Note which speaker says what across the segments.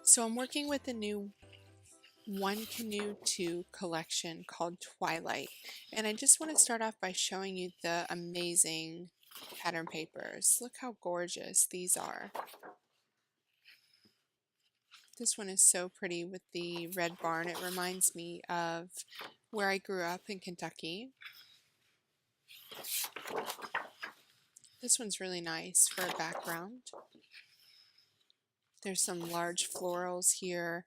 Speaker 1: So I'm working with a new 1Canoe2 collection called Twilight, and I just want to start off by showing you the amazing pattern papers. Look how gorgeous these are. This one is so pretty with the red barn. It reminds me of where I grew up in Kentucky. This one's really nice for a background. There's some large florals here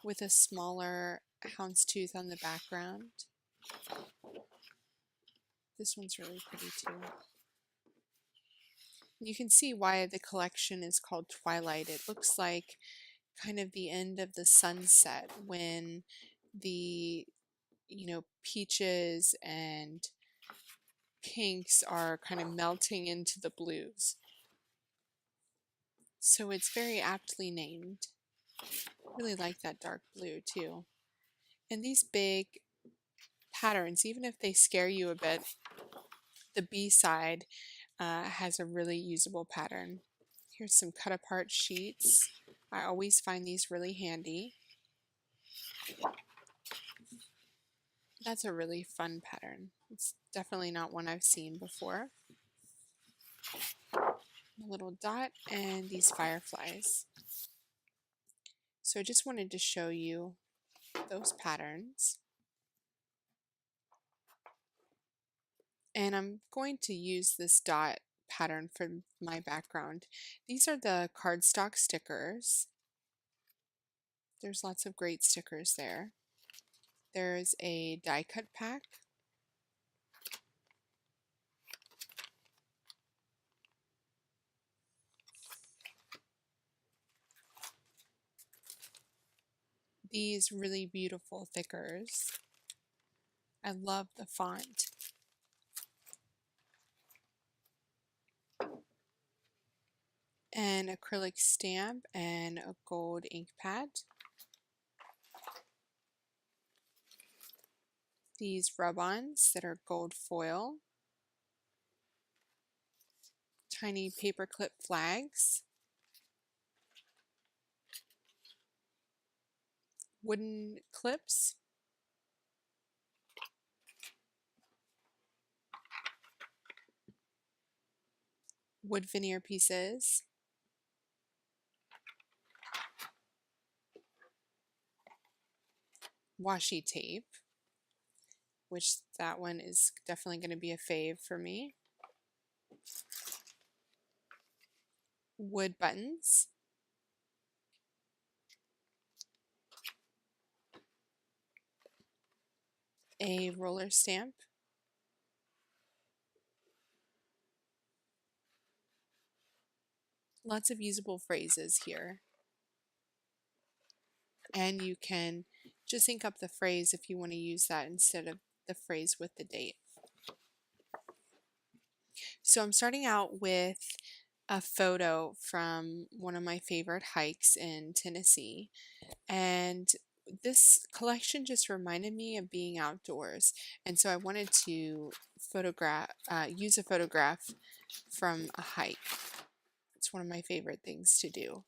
Speaker 1: with a smaller houndstooth on the background. This one's really pretty too. You can see why the collection is called Twilight. It looks like kind of the end of the sunset when the, peaches and pinks are kind of melting into the blues. So it's very aptly named. Really like that dark blue too. And these big patterns, even if they scare you a bit, the B side has a really usable pattern. Here's some cut apart sheets. I always find these really handy. That's a really fun pattern. It's definitely not one I've seen before. A little dot and these fireflies. So I just wanted to show you those patterns. And I'm going to use this dot pattern for my background. These are the cardstock stickers. There's lots of great stickers there. There's a die cut pack. These really beautiful thickers. I love the font. An acrylic stamp and a gold ink pad. These rub-ons that are gold foil. Tiny paperclip flags. Wooden clips. Wood veneer pieces. Washi tape, which that one is definitely going to be a fave for me. Wood buttons. A roller stamp. Lots of usable phrases here. And you can just ink up the phrase if you want to use that instead of the phrase with the date. So I'm starting out with a photo from one of my favorite hikes in Tennessee. And this collection just reminded me of being outdoors. And so I wanted to use a photograph from a hike. It's one of my favorite things to do.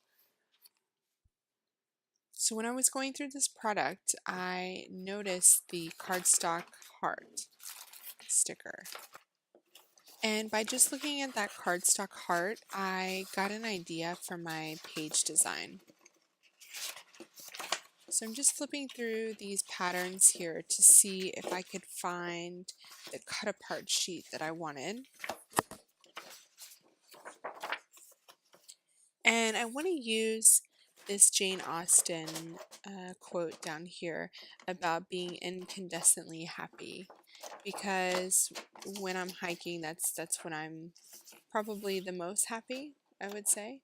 Speaker 1: So when I was going through this product, I noticed the cardstock heart sticker. And by just looking at that cardstock heart, I got an idea for my page design. So I'm just flipping through these patterns here to see if I could find the cut apart sheet that I wanted. And I want to use this Jane Austen quote down here about being incandescently happy, because when I'm hiking, that's when I'm probably the most happy, I would say.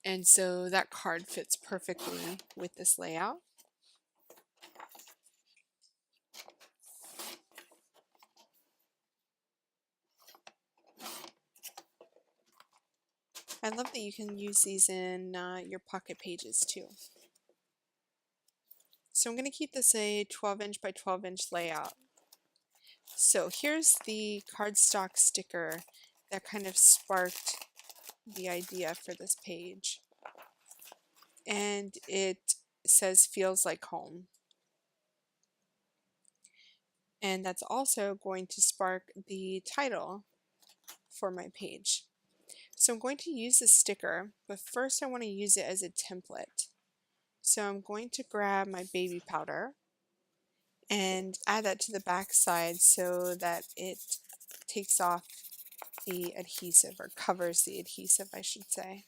Speaker 1: And so that card fits perfectly with this layout. I love that you can use these in your pocket pages too. So I'm going to keep this a 12-inch by 12-inch layout. So here's the cardstock sticker that kind of sparked the idea for this page. And it says feels like home. And that's also going to spark the title for my page. So I'm going to use a sticker, but first I want to use it as a template. So I'm going to grab my baby powder and add that to the back side so that it takes off the adhesive, or covers the adhesive, I should say.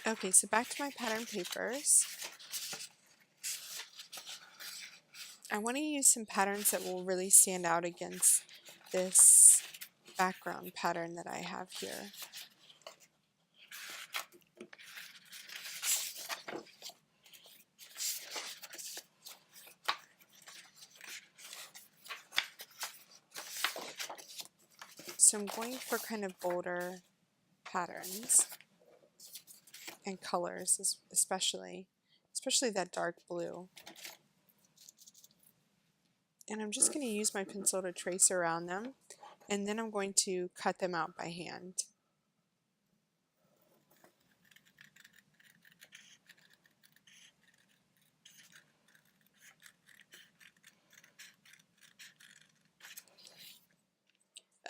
Speaker 1: Okay, so back to my pattern papers. I want to use some patterns that will really stand out against this background pattern that I have here. So I'm going for kind of bolder patterns and colors, especially that dark blue. And I'm just going to use my pencil to trace around them, and then I'm going to cut them out by hand.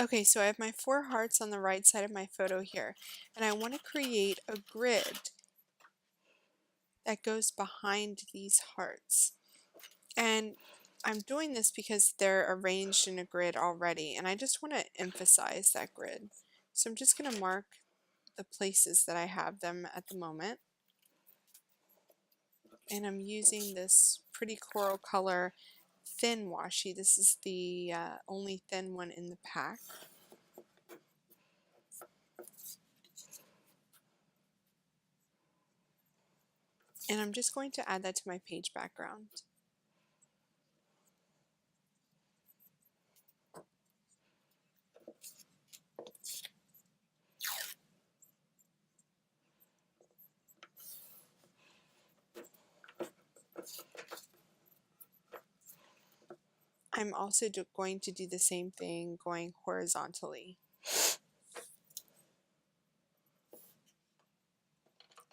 Speaker 1: Okay, so I have my 4 hearts on the right side of my photo here, and I want to create a grid that goes behind these hearts. And I'm doing this because they're arranged in a grid already, and I just want to emphasize that grid. So I'm just going to mark the places that I have them at the moment. And I'm using this pretty coral color thin washi. This is the only thin one in the pack. And I'm just going to add that to my page background. I'm also going to do the same thing going horizontally.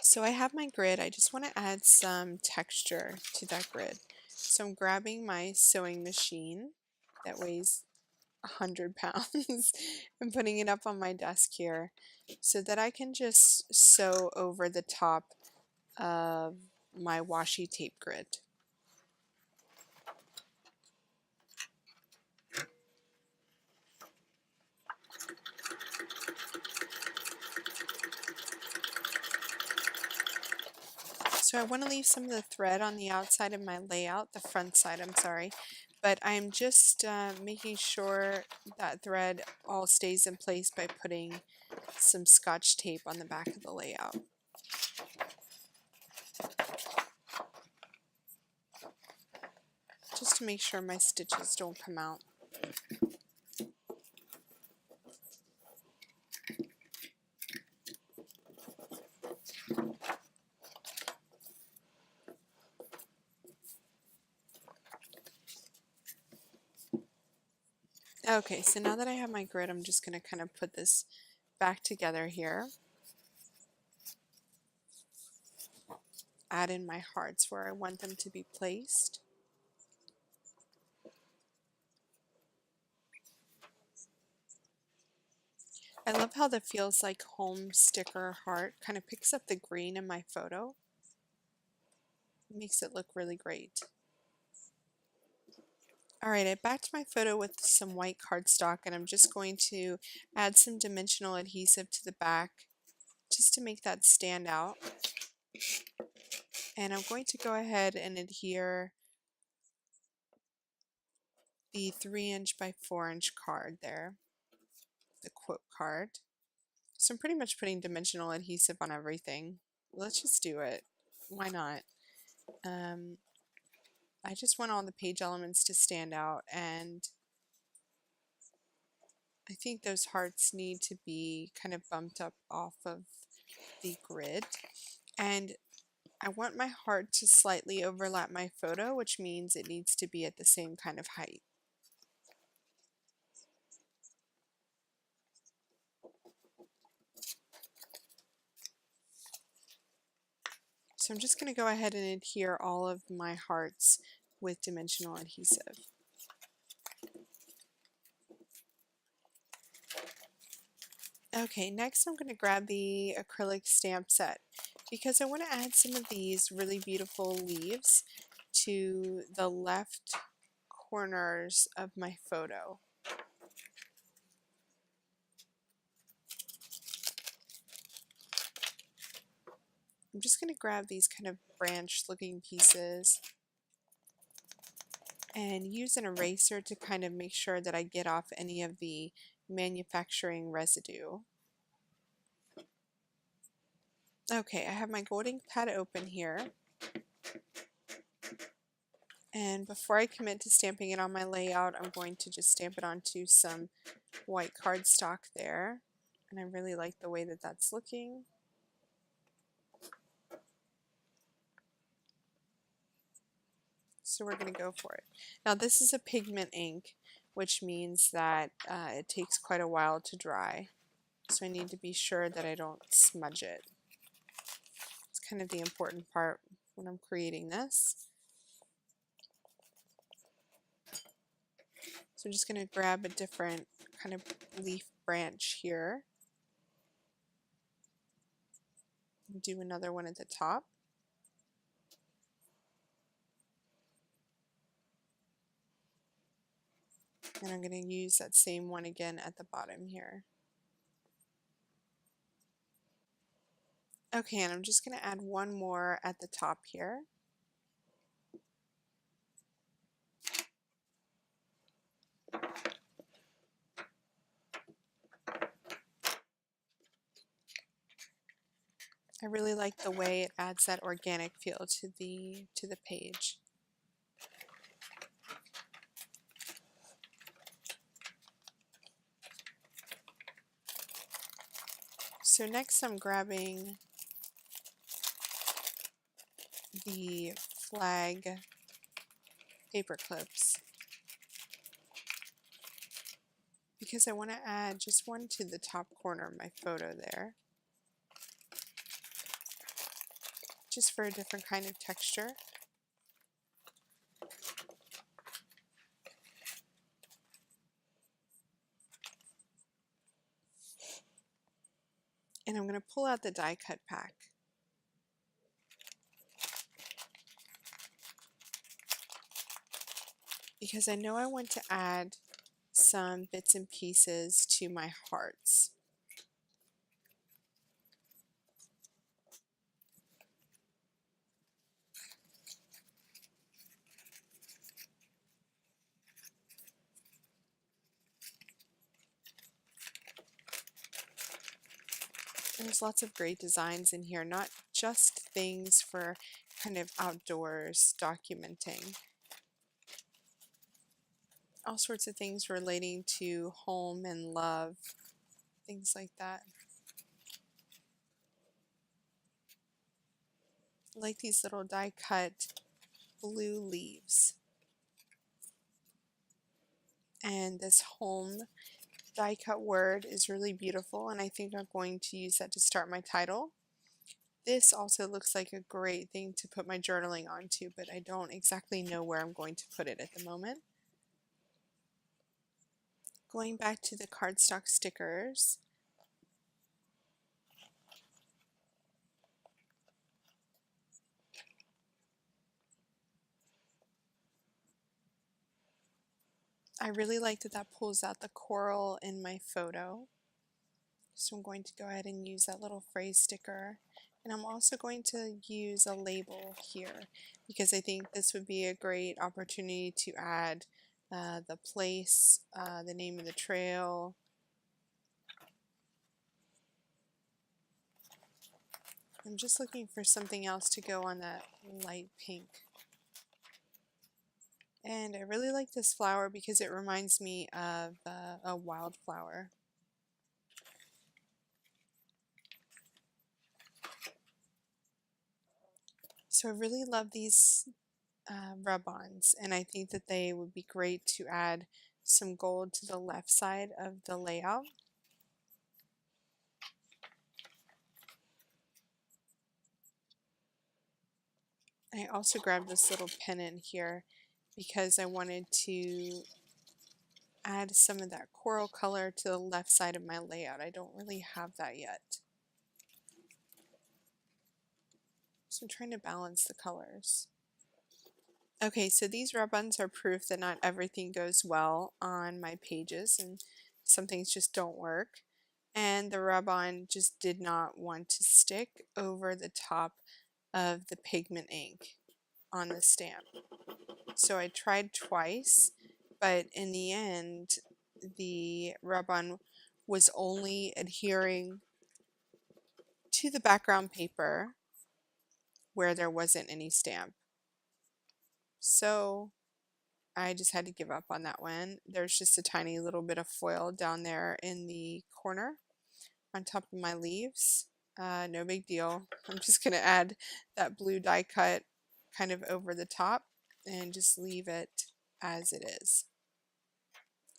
Speaker 1: So I have my grid. I just want to add some texture to that grid. So I'm grabbing my sewing machine that weighs 100 pounds and putting it up on my desk here so that I can just sew over the top of my washi tape grid. So I want to leave some of the thread on the outside of my layout, the front side, I'm sorry, but I'm just making sure that thread all stays in place by putting some Scotch tape on the back of the layout. Just to make sure my stitches don't come out. Okay, so now that I have my grid, I'm just going to kind of put this back together here. Add in my hearts where I want them to be placed. I love how the feels like home sticker heart kind of picks up the green in my photo. It makes it look really great. Alright, I backed my photo with some white cardstock, and I'm just going to add some dimensional adhesive to the back just to make that stand out. And I'm going to go ahead and adhere the 3" by 4" card there, the quote card. So I'm pretty much putting dimensional adhesive on everything. Let's just do it. Why not? I just want all the page elements to stand out, and I think those hearts need to be kind of bumped up off of the grid. And I want my heart to slightly overlap my photo, which means it needs to be at the same kind of height. So I'm just going to go ahead and adhere all of my hearts with dimensional adhesive. Okay, next I'm going to grab the acrylic stamp set because I want to add some of these really beautiful leaves to the left corners of my photo. I'm just going to grab these kind of branched looking pieces and use an eraser to kind of make sure that I get off any of the manufacturing residue. Okay, I have my gold ink pad open here. And before I commit to stamping it on my layout, I'm going to just stamp it onto some white cardstock there. And I really like the way that that's looking. So we're going to go for it. Now this is a pigment ink, which means that it takes quite a while to dry. So I need to be sure that I don't smudge it. It's kind of the important part when I'm creating this. So I'm just going to grab a different kind of leaf branch here. Do another one at the top. And I'm going to use that same one again at the bottom here. Okay, and I'm just going to add one more at the top here. I really like the way it adds that organic feel to the page. So next I'm grabbing the flag paper clips because I want to add just one to the top corner of my photo there, just for a different kind of texture. And I'm going to pull out the die cut pack. Because I know I want to add some bits and pieces to my hearts. There's lots of great designs in here, not just things for kind of outdoors documenting. All sorts of things relating to home and love, things like that. I like these little die cut blue leaves. And this home die cut word is really beautiful, and I think I'm going to use that to start my title. This also looks like a great thing to put my journaling onto, but I don't exactly know where I'm going to put it at the moment. Going back to the cardstock stickers, I really like that that pulls out the coral in my photo. So I'm going to go ahead and use that little phrase sticker. And I'm also going to use a label here because I think this would be a great opportunity to add the place, the name of the trail. I'm just looking for something else to go on that light pink. And I really like this flower because it reminds me of a wildflower. So I really love these rub-ons, and I think that they would be great to add some gold to the left side of the layout. I also grabbed this little pennant here because I wanted to add some of that coral color to the left side of my layout. I don't really have that yet. So I'm trying to balance the colors. Okay, so these rub-ons are proof that not everything goes well on my pages, and some things just don't work. And the rub-on just did not want to stick over the top of the pigment ink on the stamp. So I tried twice, but in the end, the rub-on was only adhering to the background paper where there wasn't any stamp. So I just had to give up on that one. There's just a tiny little bit of foil down there in the corner on top of my leaves. No big deal. I'm just going to add that blue die cut kind of over the top and just leave it as it is.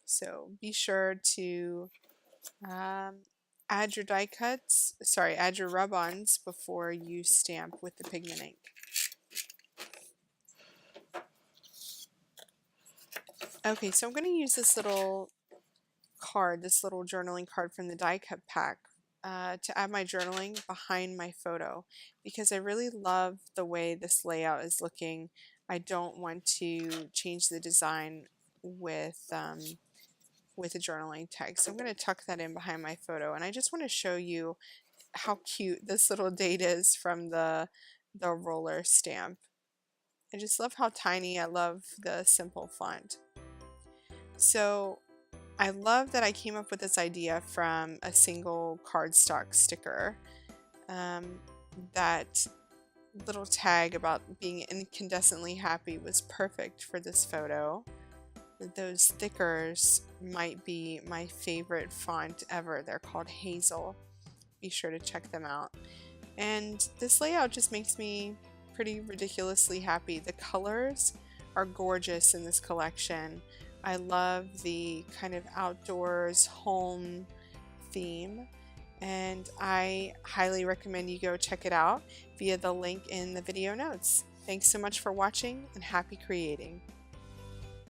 Speaker 1: So be sure to add your die cuts, add your rub-ons before you stamp with the pigment ink. Okay, so I'm going to use this little card, this little journaling card from the die cut pack to add my journaling behind my photo because I really love the way this layout is looking. I don't want to change the design with a journaling tag. So I'm going to tuck that in behind my photo, and I just want to show you how cute this little date is from the roller stamp. I just love how tiny. I love the simple font. So I love that I came up with this idea from a single cardstock sticker. That little tag about being incandescently happy was perfect for this photo. Those stickers might be my favorite font ever. They're called Hazel. Be sure to check them out. And this layout just makes me pretty ridiculously happy. The colors are gorgeous in this collection. I love the kind of outdoors home theme, and I highly recommend you go check it out via the link in the video notes. Thanks so much for watching, and happy creating.